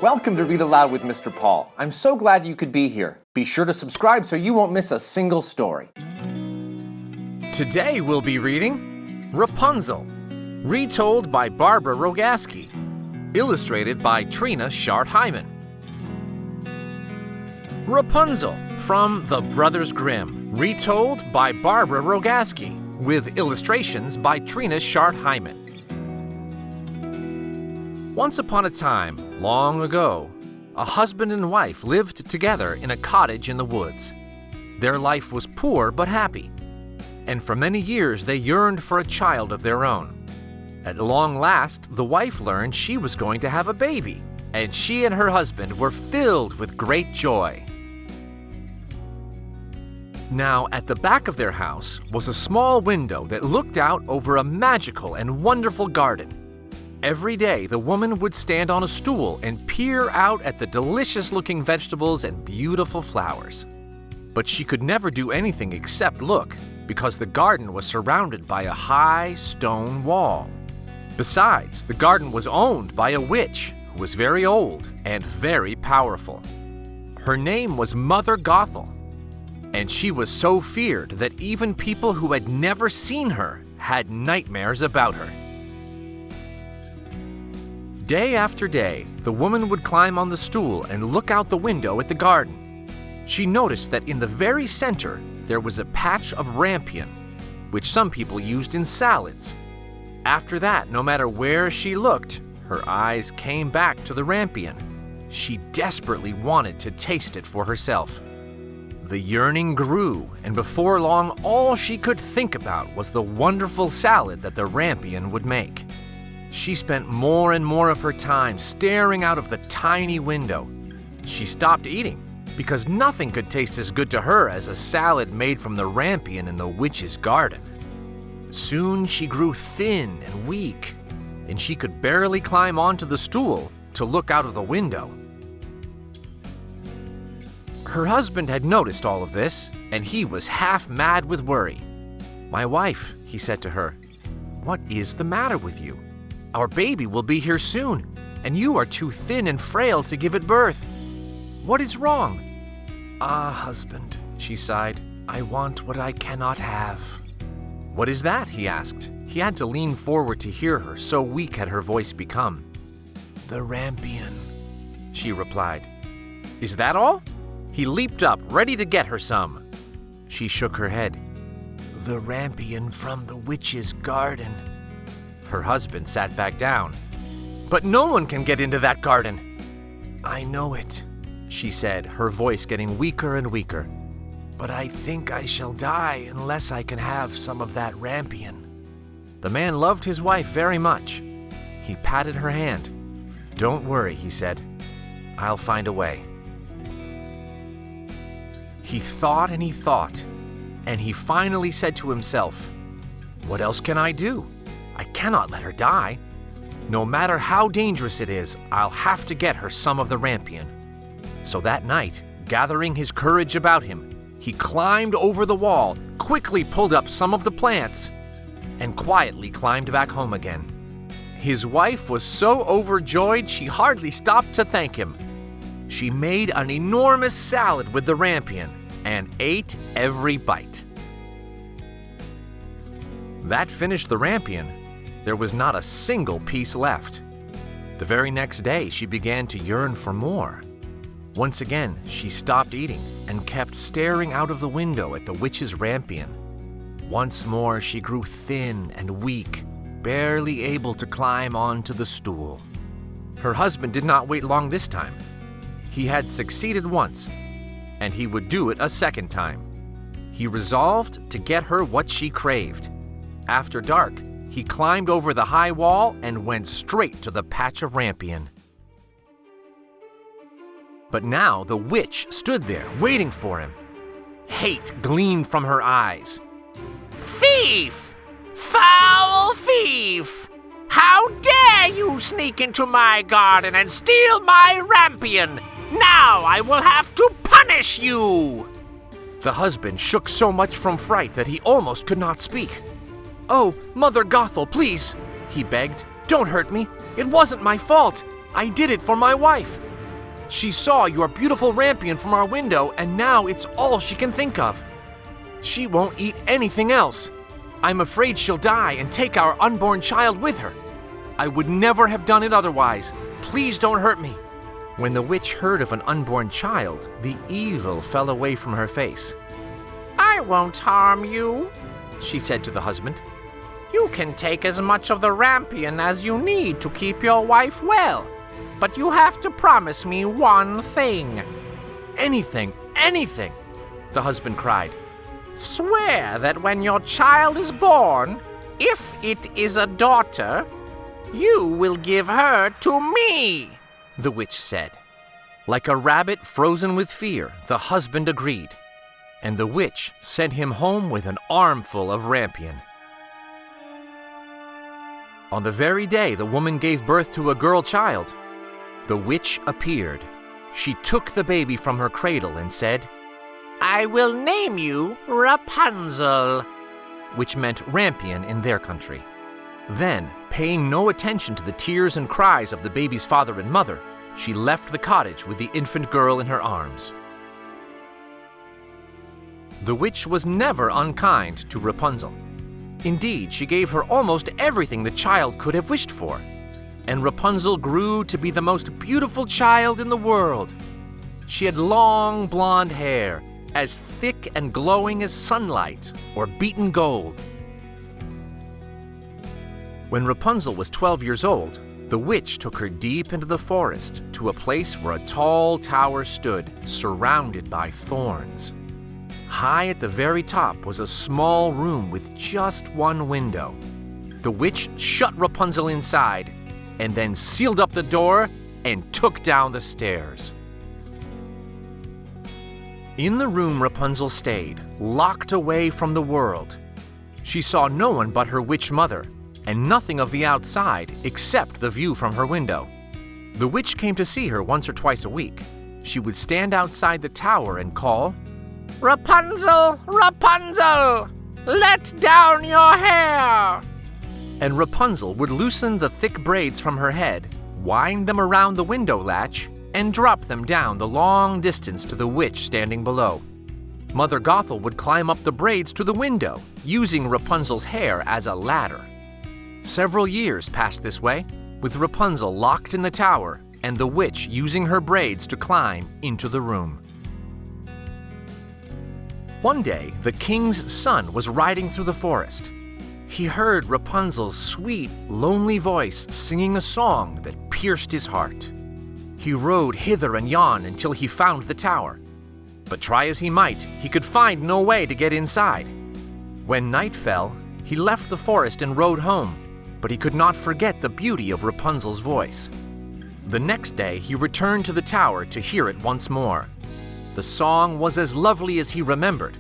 Welcome to Read Aloud with Mr. Paul. I'm so glad you could be here. Be sure to subscribe so you won't miss a single story. Today we'll be reading Rapunzel, retold by Barbara Rogaski, illustrated by Trina Schardt-Hyman. Rapunzel from The Brothers Grimm, retold by Barbara Rogaski, with illustrations by Trina Schardt-Hyman. Once upon a time, long ago, a husband and wife lived together in a cottage in the woods. Their life was poor but happy, and for many years they yearned for a child of their own. At long last, the wife learned she was going to have a baby, and she and her husband were filled with great joy. Now, at the back of their house was a small window that looked out over a magical and wonderful garden. Every day, the woman would stand on a stool and peer out at the delicious-looking vegetables and beautiful flowers. But she could never do anything except look, because the garden was surrounded by a high stone wall. Besides, the garden was owned by a witch who was very old and very powerful. Her name was Mother Gothel, and she was so feared that even people who had never seen her had nightmares about her. Day after day, the woman would climb on the stool and look out the window at the garden. She noticed that in the very center, there was a patch of rampion, which some people used in salads. After that, no matter where she looked, her eyes came back to the rampion. She desperately wanted to taste it for herself. The yearning grew, and before long, all she could think about was the wonderful salad that the rampion would make. She spent more and more of her time staring out of the tiny window. She stopped eating, because nothing could taste as good to her as a salad made from the rampion in the witch's garden. Soon she grew thin and weak, and she could barely climb onto the stool to look out of the window. Her husband had noticed all of this, and he was half mad with worry. "My wife," he said to her, "what is the matter with you? Our baby will be here soon, and you are too thin and frail to give it birth. What is wrong?" "Ah, husband," she sighed, "I want what I cannot have." "What is that?" he asked. He had to lean forward to hear her, so weak had her voice become. "The rampion," she replied. "Is that all?" He leaped up, ready to get her some. She shook her head. "The rampion from the witch's garden." Her husband sat back down. "But no one can get into that garden." "I know it," she said, her voice getting weaker and weaker. "But I think I shall die unless I can have some of that rampion." The man loved his wife very much. He patted her hand. "Don't worry," he said. "I'll find a way." He thought, and he finally said to himself, "What else can I do? I cannot let her die. No matter how dangerous it is, I'll have to get her some of the rampion." So that night, gathering his courage about him, he climbed over the wall, quickly pulled up some of the plants, and quietly climbed back home again. His wife was so overjoyed she hardly stopped to thank him. She made an enormous salad with the rampion and ate every bite. That finished the rampion. There was not a single piece left. The very next day, she began to yearn for more. Once again, she stopped eating and kept staring out of the window at the witch's rampion. Once more, she grew thin and weak, barely able to climb onto the stool. Her husband did not wait long this time. He had succeeded once, and he would do it a second time. He resolved to get her what she craved. After dark, he climbed over the high wall and went straight to the patch of rampion. But now the witch stood there, waiting for him. Hate gleamed from her eyes. "Thief! Foul thief! How dare you sneak into my garden and steal my rampion! Now I will have to punish you!" The husband shook so much from fright that he almost could not speak. "Oh, Mother Gothel, please," he begged. "Don't hurt me. It wasn't my fault. I did it for my wife. She saw your beautiful rampion from our window, and now it's all she can think of. She won't eat anything else. I'm afraid she'll die and take our unborn child with her. I would never have done it otherwise. Please don't hurt me." When the witch heard of an unborn child, the evil fell away from her face. "I won't harm you," she said to the husband. "You can take as much of the rampion as you need to keep your wife well, but you have to promise me one thing." "Anything, anything," the husband cried. "Swear that when your child is born, if it is a daughter, you will give her to me," the witch said. Like a rabbit frozen with fear, the husband agreed, and the witch sent him home with an armful of rampion. On the very day the woman gave birth to a girl child, the witch appeared. She took the baby from her cradle and said, "I will name you Rapunzel," which meant rampion in their country. Then, paying no attention to the tears and cries of the baby's father and mother, she left the cottage with the infant girl in her arms. The witch was never unkind to Rapunzel. Indeed, she gave her almost everything the child could have wished for, and Rapunzel grew to be the most beautiful child in the world. She had long blonde hair, as thick and glowing as sunlight or beaten gold. When Rapunzel was 12 years old, the witch took her deep into the forest to a place where a tall tower stood, surrounded by thorns. High at the very top was a small room with just one window. The witch shut Rapunzel inside and then sealed up the door and took down the stairs. In the room Rapunzel stayed, locked away from the world. She saw no one but her witch mother, and nothing of the outside except the view from her window. The witch came to see her once or twice a week. She would stand outside the tower and call, "Rapunzel, Rapunzel, let down your hair!" And Rapunzel would loosen the thick braids from her head, wind them around the window latch, and drop them down the long distance to the witch standing below. Mother Gothel would climb up the braids to the window, using Rapunzel's hair as a ladder. Several years passed this way, with Rapunzel locked in the tower and the witch using her braids to climb into the room. One day, the king's son was riding through the forest. He heard Rapunzel's sweet, lonely voice singing a song that pierced his heart. He rode hither and yon until he found the tower. But try as he might, he could find no way to get inside. When night fell, he left the forest and rode home, but he could not forget the beauty of Rapunzel's voice. The next day, he returned to the tower to hear it once more. The song was as lovely as he remembered,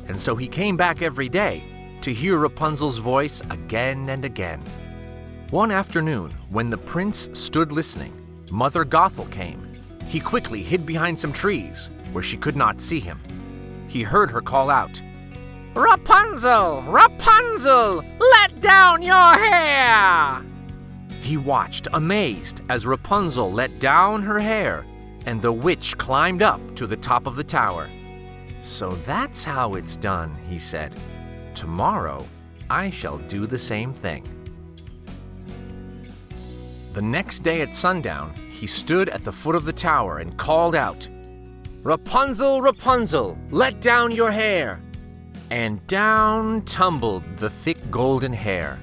and so he came back every day to hear Rapunzel's voice again and again. One afternoon, when the prince stood listening, Mother Gothel came. He quickly hid behind some trees, where she could not see him. He heard her call out, "Rapunzel, Rapunzel, let down your hair!" He watched, amazed, as Rapunzel let down her hair, and the witch climbed up to the top of the tower. "So that's how it's done," he said. "Tomorrow, I shall do the same thing." The next day at sundown, he stood at the foot of the tower and called out, "Rapunzel, Rapunzel, let down your hair!" And down tumbled the thick golden hair.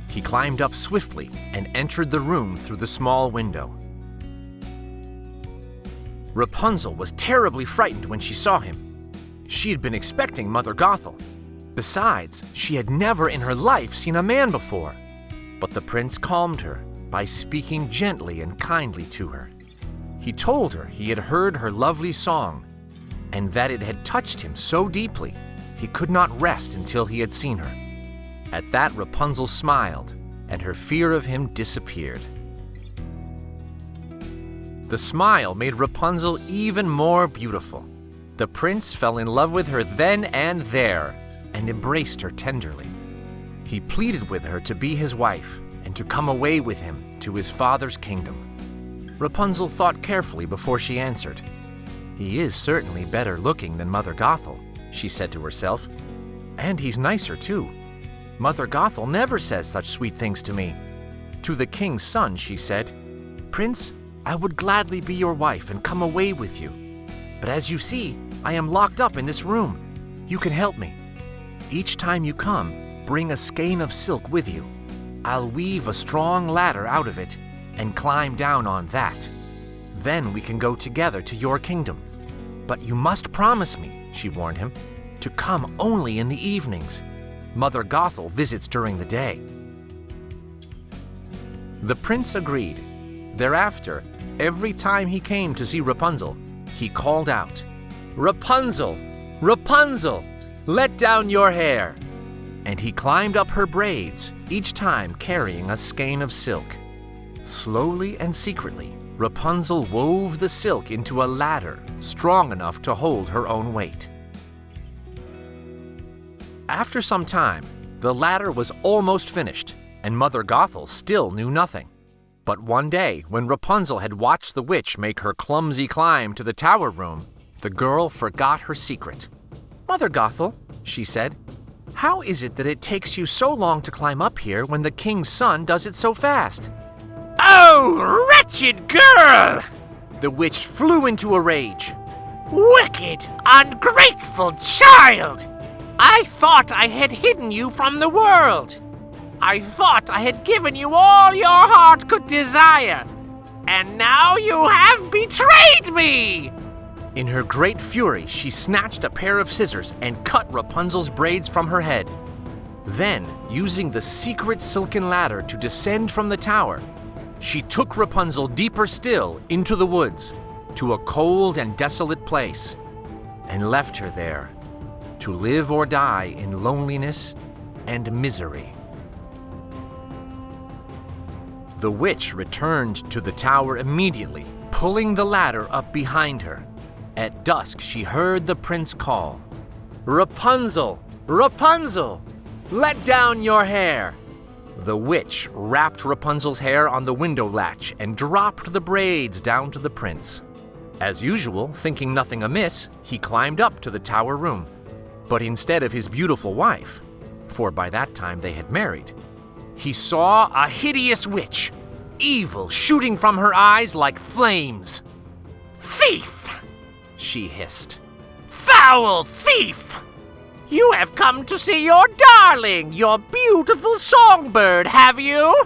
He climbed up swiftly and entered the room through the small window. Rapunzel was terribly frightened when she saw him. She had been expecting Mother Gothel. Besides, she had never in her life seen a man before. But the prince calmed her by speaking gently and kindly to her. He told her he had heard her lovely song, and that it had touched him so deeply he could not rest until he had seen her. At that, Rapunzel smiled, and her fear of him disappeared. The smile made Rapunzel even more beautiful. The prince fell in love with her then and there, and embraced her tenderly. He pleaded with her to be his wife and to come away with him to his father's kingdom. Rapunzel thought carefully before she answered. "He is certainly better looking than Mother Gothel," she said to herself. "And he's nicer, too. Mother Gothel never says such sweet things to me." To the king's son, she said, "Prince, I would gladly be your wife and come away with you. But as you see, I am locked up in this room. You can help me. Each time you come, bring a skein of silk with you. I'll weave a strong ladder out of it and climb down on that. Then we can go together to your kingdom. But you must promise me," she warned him, "to come only in the evenings. Mother Gothel visits during the day." The prince agreed. Thereafter, every time he came to see Rapunzel, he called out, "Rapunzel! Rapunzel! Let down your hair!" And he climbed up her braids, each time carrying a skein of silk. Slowly and secretly, Rapunzel wove the silk into a ladder strong enough to hold her own weight. After some time, the ladder was almost finished, and Mother Gothel still knew nothing. But one day, when Rapunzel had watched the witch make her clumsy climb to the tower room, the girl forgot her secret. "Mother Gothel," she said, "how is it that it takes you so long to climb up here when the king's son does it so fast?" "Oh, wretched girl!" The witch flew into a rage. "Wicked, ungrateful child! I thought I had hidden you from the world. I thought I had given you all your heart could desire, and now you have betrayed me!" In her great fury, she snatched a pair of scissors and cut Rapunzel's braids from her head. Then, using the secret silken ladder to descend from the tower, she took Rapunzel deeper still into the woods, to a cold and desolate place, and left her there, to live or die in loneliness and misery. The witch returned to the tower immediately, pulling the ladder up behind her. At dusk, she heard the prince call, "Rapunzel! Rapunzel! Let down your hair!" The witch wrapped Rapunzel's hair on the window latch and dropped the braids down to the prince. As usual, thinking nothing amiss, he climbed up to the tower room. But instead of his beautiful wife, for by that time they had married, he saw a hideous witch, evil shooting from her eyes like flames. "Thief!" she hissed. "Foul thief! You have come to see your darling, your beautiful songbird, have you?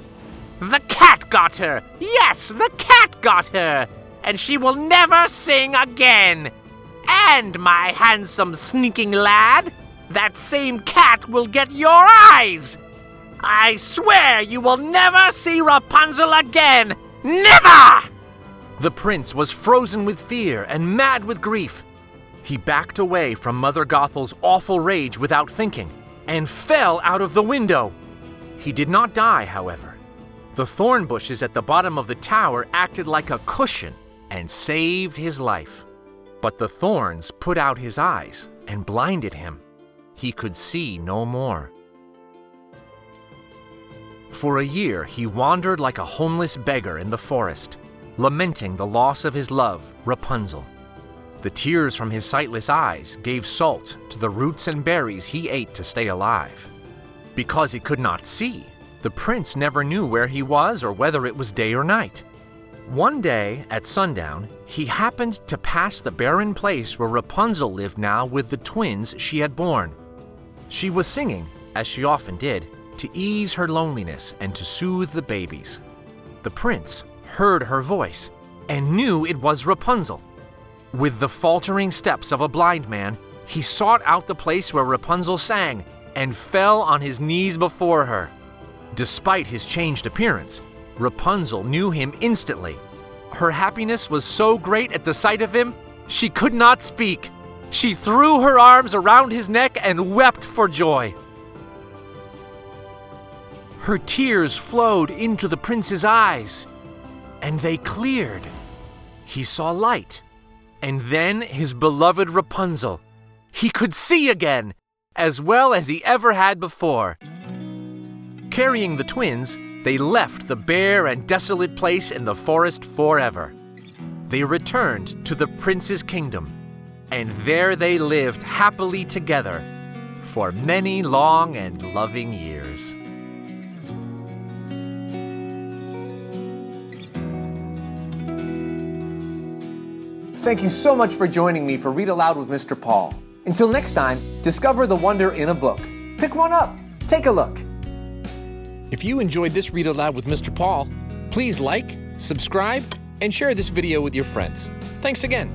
The cat got her! Yes, the cat got her! And she will never sing again! And my handsome sneaking lad, that same cat will get your eyes! I swear you will never see Rapunzel again! Never!" The prince was frozen with fear and mad with grief. He backed away from Mother Gothel's awful rage without thinking, and fell out of the window. He did not die, however. The thorn bushes at the bottom of the tower acted like a cushion and saved his life. But the thorns put out his eyes and blinded him. He could see no more. For a year, he wandered like a homeless beggar in the forest, lamenting the loss of his love, Rapunzel. The tears from his sightless eyes gave salt to the roots and berries he ate to stay alive. Because he could not see, the prince never knew where he was or whether it was day or night. One day, at sundown, he happened to pass the barren place where Rapunzel lived now with the twins she had borne. She was singing, as she often did, to ease her loneliness and to soothe the babies. The prince heard her voice and knew it was Rapunzel. With the faltering steps of a blind man, he sought out the place where Rapunzel sang and fell on his knees before her. Despite his changed appearance, Rapunzel knew him instantly. Her happiness was so great at the sight of him, she could not speak. She threw her arms around his neck and wept for joy. Her tears flowed into the prince's eyes, and they cleared. He saw light, and then his beloved Rapunzel. He could see again, as well as he ever had before. Carrying the twins, They left the bare and desolate place in the forest forever. They returned to the prince's kingdom, and there they lived happily together for many long and loving years. Thank you so much for joining me for Read Aloud with Mr. Paul. Until next time, discover the wonder in a book. Pick one up. Take a look. If you enjoyed this Read Aloud with Mr. Paul, please like, subscribe, and share this video with your friends. Thanks again.